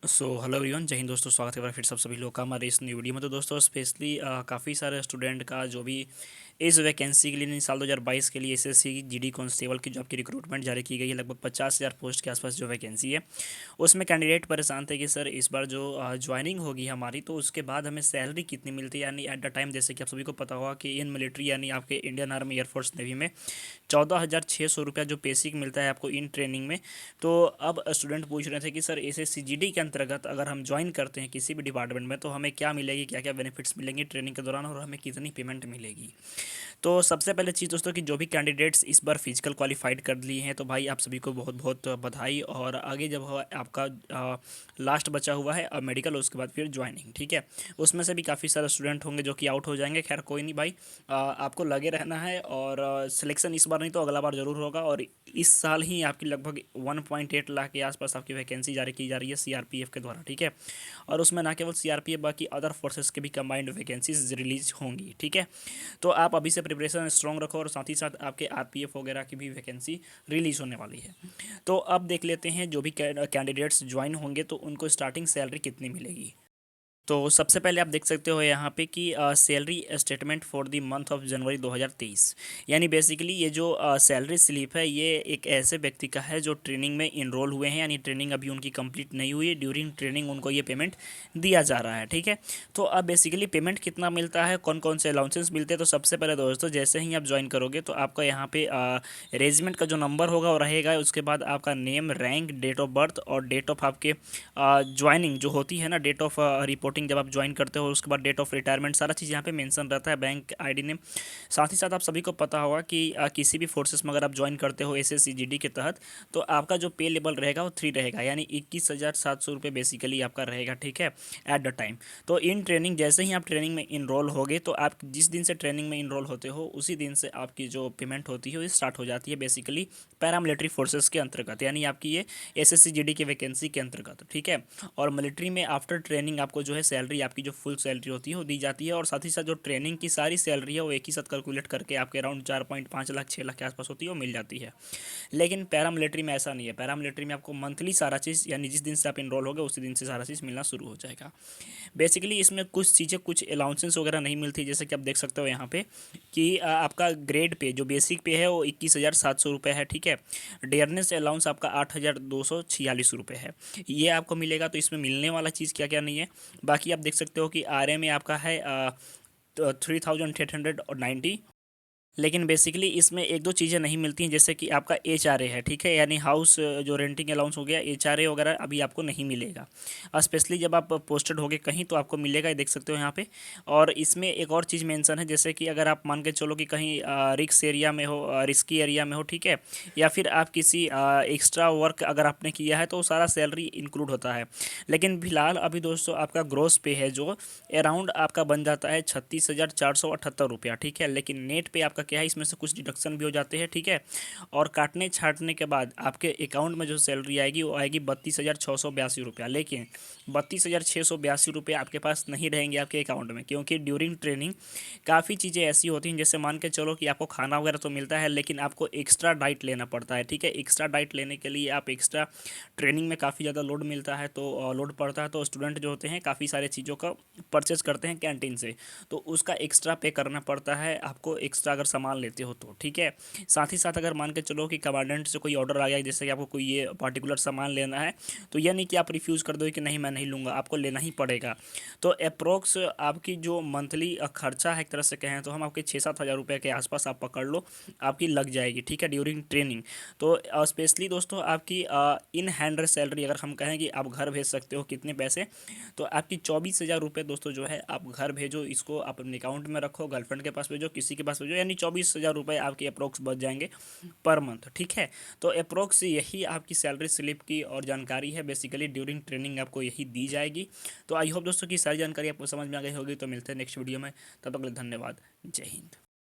Hello everyone, जय हिंद दोस्तों। स्वागत है एक बार फिर सब सभी लोग का हमारे इस न्यू वीडियो में। तो दोस्तों स्पेशली काफ़ी सारे स्टूडेंट का जो भी इस वैकेंसी के लिए साल 2022 के लिए एसएससी जीडी कांस्टेबल की जॉब की रिक्रूटमेंट जारी की गई है। लगभग 50,000 पोस्ट के आसपास जो वैकेंसी है उसमें कैंडिडेट परेशान थे कि सर इस बार जो ज्वाइनिंग होगी हमारी, तो उसके बाद हमें सैलरी कितनी मिलती है। यानी एट द टाइम जैसे कि आप सभी को पता होगा कि इन मिलिट्री यानी आपके इंडियन आर्मी एयरफोर्स नेवी में 14,600 रुपया जो बेसिक मिलता है आपको इन ट्रेनिंग में। तो अब स्टूडेंट पूछ रहे थे कि सर एसएससी जीडी के अंतर्गत अगर हम ज्वाइन करते हैं किसी भी डिपार्टमेंट में तो हमें क्या मिलेगी, क्या क्या बेनिफिट्स मिलेंगे ट्रेनिंग के दौरान और हमें कितनी पेमेंट मिलेगी। तो सबसे पहले चीज़ दोस्तों कि जो भी कैंडिडेट्स इस बार फिजिकल क्वालिफाइड कर लिए हैं तो भाई आप सभी को बहुत बहुत बधाई। और आगे जब आपका लास्ट बचा हुआ है मेडिकल, उसके बाद फिर ज्वाइनिंग, ठीक है। उसमें से भी काफ़ी सारे स्टूडेंट होंगे जो कि आउट हो जाएंगे। खैर कोई नहीं भाई, आपको लगे रहना है और सिलेक्शन इस बार नहीं तो अगला बार जरूर होगा। और इस साल ही आपकी लगभग 1.8 लाख के आसपास आपकी वैकेंसी जारी की जा रही है सीआरपीएफ के द्वारा, ठीक है। और उसमें ना केवल सीआरपीएफ बाकी अदर फोर्सेस के भी कंबाइंड वैकेंसीज रिलीज होंगी, ठीक है। तो आप अभी से प्रिपरेशन स्ट्रॉन्ग रखो और साथ ही साथ आपके आरपीएफ वगैरह की भी वैकेंसी रिलीज होने वाली है। तो अब देख लेते हैं जो भी कैंडिडेट्स ज्वाइन होंगे तो उनको स्टार्टिंग सैलरी कितनी मिलेगी। तो सबसे पहले आप देख सकते हो यहाँ पे कि salary statement for the month of January 2023। यानी बेसिकली ये जो सैलरी स्लिप है ये एक ऐसे व्यक्ति का है जो ट्रेनिंग में इनरोल हुए हैं, यानी ट्रेनिंग अभी उनकी कंप्लीट नहीं हुई है। ड्यूरिंग ट्रेनिंग उनको ये पेमेंट दिया जा रहा है, ठीक है। तो अब बेसिकली पेमेंट कितना मिलता है, कौन कौन से अलाउंसेस मिलते हैं। तो सबसे पहले दोस्तों जैसे ही आप ज्वाइन करोगे तो आपका यहाँ पे रेजिमेंट का जो नंबर होगा वो रहेगा। उसके बाद आपका name, rank, date of birth और डेट ऑफ आपके ज्वाइनिंग जो होती है ना, डेट ऑफ रिपोर्टिंग जब आप ज्वाइन करते हो, उसके बाद डेट ऑफ रिटायरमेंट, सारा चीज़ यहाँ पे मेंशन रहता है, बैंक आईडी नेम। साथ ही साथ आप सभी को पता होगा कि किसी भी फोर्सेस में अगर आप ज्वाइन करते हो एसएससीजीडी के तहत तो आपका जो पे लेवल रहेगा वो 3 रहेगा, यानी 21,700 रुपये बेसिकली आपका रहेगा, ठीक है, एट द टाइम। तो इन ट्रेनिंग जैसे ही आप ट्रेनिंग में इनरोल होगे तो आप जिस दिन से ट्रेनिंग में इनरोल होते हो उसी दिन से आपकी जो पेमेंट होती है वो स्टार्ट हो जाती है बेसिकली पैरामिलिट्री फोर्सेस के अंतर्गत, यानी आपकी ये एसएससीजीडी की वैकेंसी के अंतर्गत, ठीक है। और मिलिट्री में आफ्टर ट्रेनिंग आपको जो है सैलरी आपकी जो फुल सैलरी होती है वो दी जाती है। और साथ ही साथ जो ट्रेनिंग की सारी सैलरी है वो एक ही साथ कैलकुलेट करके आपके अराउंड 4.5 लाख 6 लाख के आसपास होती है, वो मिल जाती है। लेकिन पैरामिलिट्री में ऐसा नहीं है। पैरामिलिट्री में आपको मंथली सारा चीज़, यानी जिस दिन से आप इनरोल होगे उसी दिन से सारा चीज़ मिलना शुरू हो जाएगा। बेसिकली इसमें कुछ चीज़ें, कुछ अलाउंसेस वगैरह नहीं मिलती, जैसे कि आप देख सकते हो यहाँ पे कि आपका ग्रेड पे जो बेसिक पे है वो 21,700 रुपये है, ठीक है। डेयरनेस अलाउंस आपका 8,246 रुपये है, ये आपको मिलेगा। तो इसमें मिलने वाला चीज़ क्या क्या नहीं है। बाकी आप देख सकते हो कि आरए में आपका है 3,890। लेकिन बेसिकली इसमें एक दो चीज़ें नहीं मिलती हैं, जैसे कि आपका एचआरए है, ठीक है, यानी हाउस जो रेंटिंग अलाउंस हो गया, एचआरए वगैरह अभी आपको नहीं मिलेगा। स्पेशली जब आप पोस्टेड होगे कहीं तो आपको मिलेगा, ये देख सकते हो यहाँ पे। और इसमें एक और चीज़ मेंशन है, जैसे कि अगर आप मान के चलो कि कहीं रिस्क एरिया में हो, रिस्की एरिया में हो, ठीक है, या फिर आप किसी एक्स्ट्रा वर्क अगर आपने किया है तो सारा सैलरी इंक्लूड होता है। लेकिन फिलहाल अभी दोस्तों आपका ग्रोस पे है जो अराउंड आपका बन जाता है 36,478 रुपया, ठीक है। लेकिन नेट पे आपका क्या है, इसमें से कुछ डिडक्शन भी हो जाते हैं, ठीक है। और काटने छाटने के बाद आपके अकाउंट में जो सैलरी आएगी वो आएगी 32,682 रुपया। लेकिन 32,682 रुपये आपके पास नहीं रहेंगे आपके अकाउंट में, क्योंकि ड्यूरिंग ट्रेनिंग काफ़ी चीज़ें ऐसी होती हैं, जैसे मान के चलो कि आपको खाना वगैरह तो मिलता है लेकिन आपको एक्स्ट्रा डाइट लेना पड़ता है, ठीक है। एक्स्ट्रा डाइट लेने के लिए आप एक्स्ट्रा ट्रेनिंग में काफ़ी ज़्यादा लोड मिलता है, तो लोड पड़ता है, तो स्टूडेंट जो होते हैं काफ़ी सारे चीज़ों का परचेज करते हैं कैंटीन से, तो उसका एक्स्ट्रा पे करना पड़ता है आपको, एक्स्ट्रा अगर सामान लेते हो तो, ठीक है। साथ ही साथ अगर मान के चलो कि कमांडेंट से कोई ऑर्डर आ गया जैसे कि आपको कोई ये पर्टिकुलर सामान लेना है, तो यह नहीं कि आप रिफ्यूज़ कर दो कि नहीं मैं नहीं लूँगा, आपको लेना ही पड़ेगा। तो अप्रोक्स आपकी जो मंथली खर्चा है एक तरह से कहें तो हम आपके 6-7 हज़ार रुपये के आसपास आप पकड़ लो आपकी लग जाएगी, ठीक है, ड्यूरिंग ट्रेनिंग। तो स्पेशली दोस्तों आपकी इन हैंड सैलरी अगर हम कहें कि आप घर भेज सकते हो कितने पैसे, तो आपकी 24,000 रुपये दोस्तों जो है आप घर भेजो, इसको आप अपने अकाउंट में रखो, गर्लफ्रेंड के पास भेजो, किसी के पास भेजो, यानी 24,000 रुपये आपके अप्रोक्स बच जाएंगे पर मंथ, ठीक है। तो अप्रोक्स यही आपकी सैलरी स्लिप की और जानकारी है, बेसिकली ड्यूरिंग ट्रेनिंग आपको यही दी जाएगी। तो आई होप दोस्तों की सारी जानकारी आपको समझ में आ गई होगी। तो मिलते हैं नेक्स्ट वीडियो में, तब तक के लिए धन्यवाद, जय हिंद।